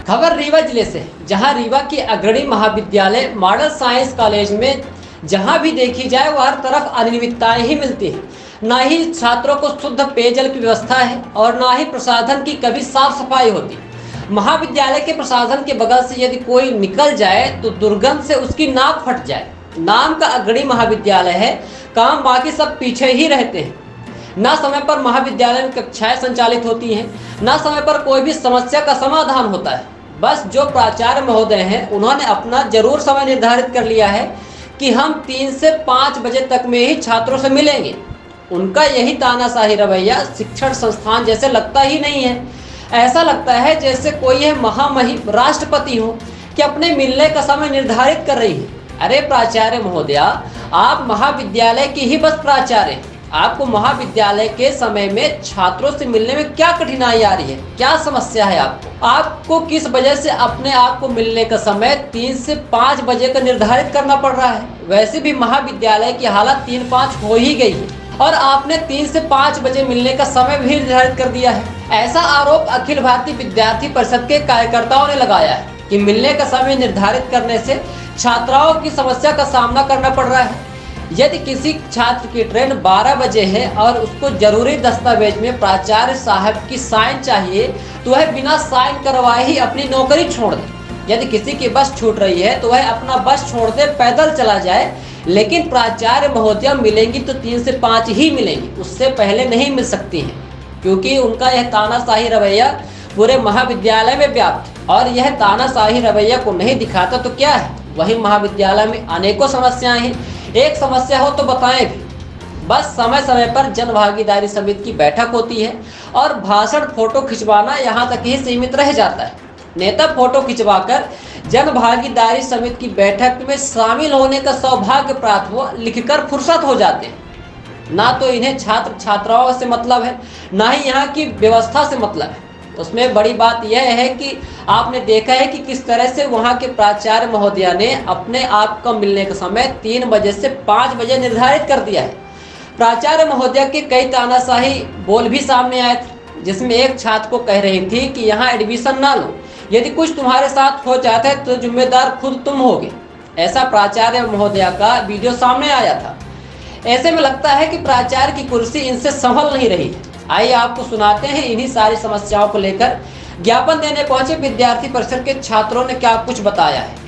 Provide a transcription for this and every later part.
खबर रीवा जिले से, जहां रीवा के अग्रणी महाविद्यालय मॉडल साइंस कॉलेज में जहां भी देखी जाए वह हर तरफ अनियमितताएं ही मिलती है। न ही छात्रों को शुद्ध पेयजल की व्यवस्था है और न ही प्रसाधन की कभी साफ सफाई होती। महाविद्यालय के प्रसाधन के बगल से यदि कोई निकल जाए तो दुर्गंध से उसकी नाक फट जाए। नाम का अग्रणी महाविद्यालय है, काम बाकी सब पीछे ही रहते हैं। न समय पर महाविद्यालय में कक्षाएं संचालित होती हैं, न समय पर कोई भी समस्या का समाधान होता है। बस जो प्राचार्य महोदय हैं उन्होंने अपना जरूर समय निर्धारित कर लिया है कि हम 3 से 5 बजे तक में ही छात्रों से मिलेंगे। उनका यही तानाशाही रवैया शिक्षण संस्थान जैसे लगता ही नहीं है। ऐसा लगता है जैसे कोई है महामहिम राष्ट्रपति हो कि अपने मिलने का समय निर्धारित कर रही है। अरे प्राचार्य महोदया, आप महाविद्यालय की ही बस प्राचार्य हैं। आपको महाविद्यालय के समय में छात्रों से मिलने में क्या कठिनाई आ रही है, क्या समस्या है आपको किस वजह से अपने आप को मिलने का समय 3 से 5 बजे का निर्धारित करना पड़ रहा है। वैसे भी महाविद्यालय की हालत 3-5 हो ही गई है और आपने 3 से 5 बजे मिलने का समय भी निर्धारित कर दिया है। ऐसा आरोप अखिल भारतीय विद्यार्थी परिषद के कार्यकर्ताओं ने लगाया है कि मिलने का समय निर्धारित करने से छात्राओं की समस्या का सामना करना पड़ रहा है। यदि किसी छात्र की ट्रेन 12 बजे है और उसको जरूरी दस्तावेज में प्राचार्य साहब की साइन चाहिए तो वह बिना साइन करवाए ही अपनी नौकरी छोड़ दे। यदि किसी की बस छूट रही है तो वह अपना बस छोड़ दे पैदल चला जाए, लेकिन प्राचार्य महोदया मिलेंगी तो 3 से 5 ही मिलेंगी, उससे पहले नहीं मिल सकती हैं, क्योंकि उनका यह तानाशाही रवैया पूरे महाविद्यालय में व्याप्त है। और यह तानाशाही रवैया को नहीं दिखाता तो क्या है, वही महाविद्यालय में अनेकों समस्याएं हैं। एक समस्या हो तो बताएं भी। बस समय समय पर जन भागीदारी समिति की बैठक होती है और भाषण फोटो खिंचवाना यहाँ तक ही सीमित रह जाता है। नेता फोटो खिंचवाकर जन भागीदारी समिति की बैठक में शामिल होने का सौभाग्य प्राप्त हो लिखकर फुर्सत हो जाते हैं। ना तो इन्हें छात्र छात्राओं से मतलब है, ना ही यहाँ की व्यवस्था से मतलब है। उसमें बड़ी बात यह है कि आपने देखा है कि किस तरह से वहाँ के प्राचार्य महोदया ने अपने आप को मिलने का समय 3 बजे से 5 बजे निर्धारित कर दिया है। प्राचार्य महोदया के कई तानाशाही बोल भी सामने आए थे, जिसमें एक छात्र को कह रही थी कि यहाँ एडमिशन ना लो, यदि कुछ तुम्हारे साथ हो जाता है तो जिम्मेदार खुद तुम होगे। ऐसा प्राचार्य महोदया का वीडियो सामने आया था। ऐसे में लगता है कि प्राचार्य की कुर्सी इनसे संभल नहीं रही है। आइए आपको सुनाते हैं इन्हीं सारी समस्याओं को लेकर ज्ञापन देने पहुंचे विद्यार्थी परिषद के छात्रों ने क्या कुछ बताया है।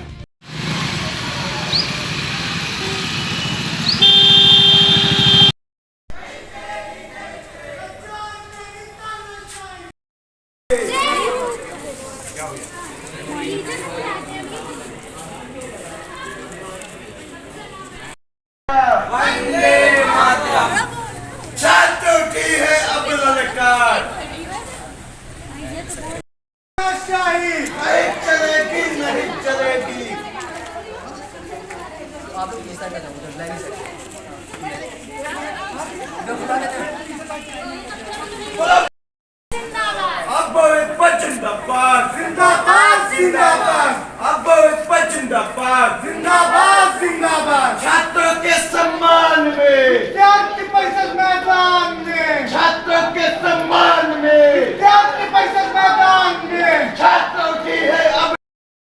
छात्रों के सम्मान में विद्यार्थी परिषद मैदान में, छात्रों के सम्मान में विद्यार्थी परिषद मैदान में छात्रों की है अब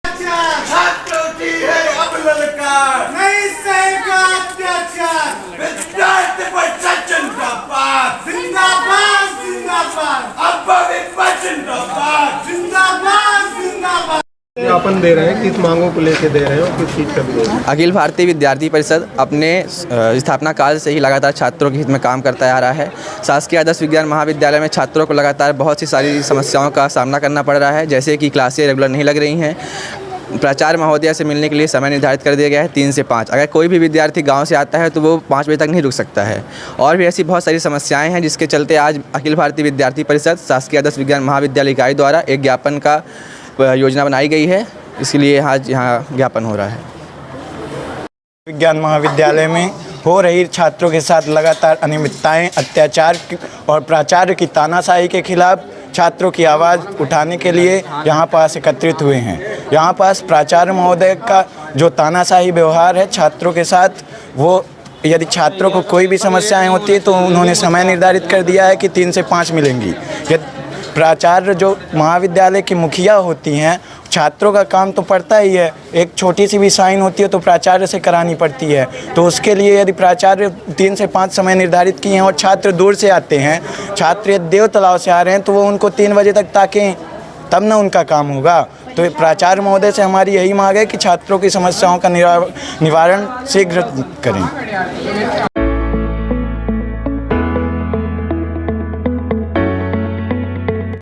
छात्रों की है अब ललकार, नहीं सहेगा अत्याचार। विद्यार्थी परिषद जिंदाबाद जिंदाबाद जिंदाबाद, अब जिंदाबाद जिंदाबाद जिंदाबाद। ज्ञापन दे रहे हैं, किस मांगों को लेके दे रहे हो, किस चीज़ का दे रहे हैं? अखिल भारतीय विद्यार्थी परिषद अपने स्थापना काल से ही लगातार छात्रों के हित में काम करता आ रहा है। शासकीय आदर्श विज्ञान महाविद्यालय में छात्रों को लगातार बहुत सी सारी समस्याओं का सामना करना पड़ रहा है, जैसे कि क्लासें रेगुलर नहीं लग रही हैं। प्राचार्य महोदया से मिलने के लिए समय निर्धारित कर दिया गया है 3 से 5। अगर कोई भी विद्यार्थी गांव से आता है तो वो 5 बजे तक नहीं रुक सकता है। और भी ऐसी बहुत सारी समस्याएं हैं, जिसके चलते आज अखिल भारतीय विद्यार्थी परिषद शासकीय आदर्श विज्ञान महाविद्यालय इकाई द्वारा एक ज्ञापन का योजना बनाई गई है, इसलिए आज यहाँ ज्ञापन हो रहा है। विज्ञान महाविद्यालय में हो रही छात्रों के साथ लगातार अनियमितताएं, अत्याचार और प्राचार्य की तानाशाही के खिलाफ छात्रों की आवाज़ उठाने के लिए यहाँ पास एकत्रित हुए हैं। यहाँ पास प्राचार्य महोदय का जो तानाशाही व्यवहार है छात्रों के साथ, वो यदि छात्रों को कोई भी समस्याएं होती है तो उन्होंने समय निर्धारित कर दिया है कि 3 से 5 मिलेंगी। प्राचार्य जो महाविद्यालय की मुखिया होती हैं, छात्रों का काम तो पड़ता ही है, एक छोटी सी भी साइन होती है तो प्राचार्य से करानी पड़ती है। तो उसके लिए यदि प्राचार्य 3 से 5 समय निर्धारित किए हैं और छात्र दूर से आते हैं, छात्र देव तालाब से आ रहे हैं, तो वो उनको 3 बजे तक ताकें, तब ना उनका काम होगा। तो प्राचार्य महोदय से हमारी यही मांग है कि छात्रों की समस्याओं का निवारण शीघ्र करें।